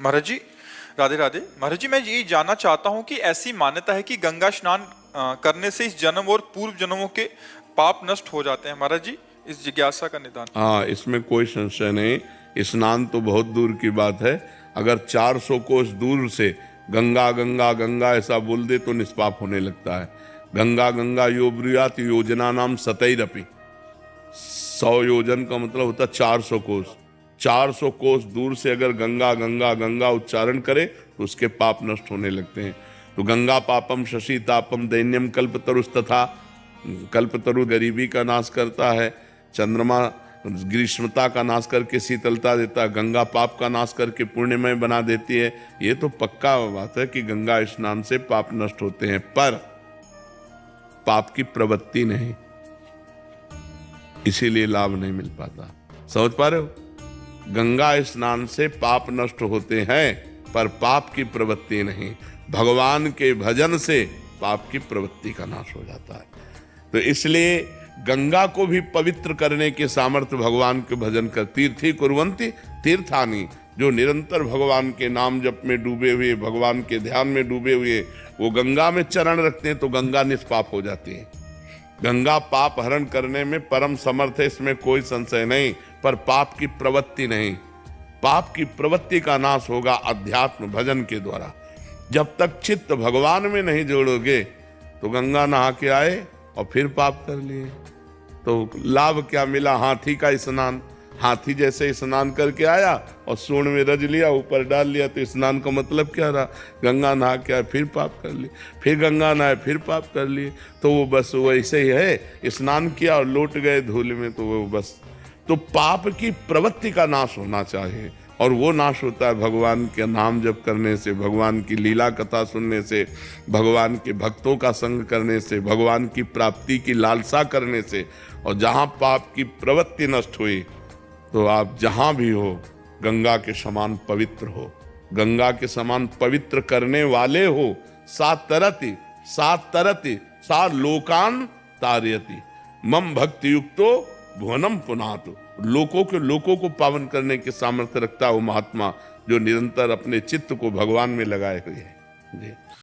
महाराज जी, राधे राधे। महाराज जी, मैं ये जानना चाहता हूँ कि ऐसी मान्यता है कि गंगा स्नान करने से इस जन्म और पूर्व जन्मों के पाप नष्ट हो जाते हैं। महाराज जी, इस जिज्ञासा का निदान। हाँ, इसमें कोई संशय नहीं। स्नान तो बहुत दूर की बात है। अगर 400 कोस दूर से गंगा गंगा गंगा ऐसा बोल दे तो निष्पाप होने लगता है। गंगा गंगा यो ब्रूयात योजना नाम सतैरपि। 100 योजन का मतलब होता है 400 कोस। 400 कोस दूर से अगर गंगा गंगा गंगा उच्चारण करे तो उसके पाप नष्ट होने लगते हैं। तो गंगा पापम शशि तापम दैन्यम कल्पतरुस्तथा। कल्पतरु गरीबी का नाश करता है, चंद्रमा ग्रीष्मता का नाश करके शीतलता देता है, गंगा पाप का नाश करके पुण्यमय बना देती है। ये तो पक्का बात है कि गंगा स्नान से पाप नष्ट होते हैं, पर पाप की प्रवृत्ति नहीं, इसीलिए लाभ नहीं मिल पाता। समझ पा रहे हो? गंगा स्नान से पाप नष्ट होते हैं पर पाप की प्रवृत्ति नहीं। भगवान के भजन से पाप की प्रवृत्ति का नाश हो जाता है। तो इसलिए गंगा को भी पवित्र करने के सामर्थ्य भगवान के भजन कर। तीर्थी कुर्वन्ति तीर्थानि, जो निरंतर भगवान के नाम जप में डूबे हुए, भगवान के ध्यान में डूबे हुए, वो गंगा में चरण रखते हैं तो गंगा निष्पाप हो जाती है। गंगा पाप हरण करने में परम समर्थ है, इसमें कोई संशय नहीं, पर पाप की प्रवृत्ति नहीं। पाप की प्रवृत्ति का नाश होगा अध्यात्म भजन के द्वारा। जब तक चित्त भगवान में नहीं जोड़ोगे तो गंगा नहा के आए और फिर पाप कर लिए तो लाभ क्या मिला? हाथी का स्नान, हाथी जैसे स्नान करके आया और सूंड में रज लिया, ऊपर डाल लिया, तो स्नान का मतलब क्या रहा? गंगा नहा के आए फिर पाप कर लिए, फिर गंगा नहाए फिर पाप कर लिए। तो वो बस वैसे ही है, स्नान किया और लौट गए धूल में, तो वो बस। तो पाप की प्रवृत्ति का नाश होना चाहिए, और वो नाश होता है भगवान के नाम जप करने से, भगवान की लीला कथा सुनने से, भगवान के भक्तों का संग करने से, भगवान की प्राप्ति की लालसा करने से। और जहाँ पाप की प्रवृत्ति नष्ट हुई तो आप जहाँ भी हो गंगा के समान पवित्र हो, गंगा के समान पवित्र करने वाले हो। सात तरति सा लोकान तारयति मम भक्ति युक्तो भुवनम पुनातु। लोकों को पावन करने के सामर्थ्य रखता है वो महात्मा जो निरंतर अपने चित्त को भगवान में लगाए हुए है। जी।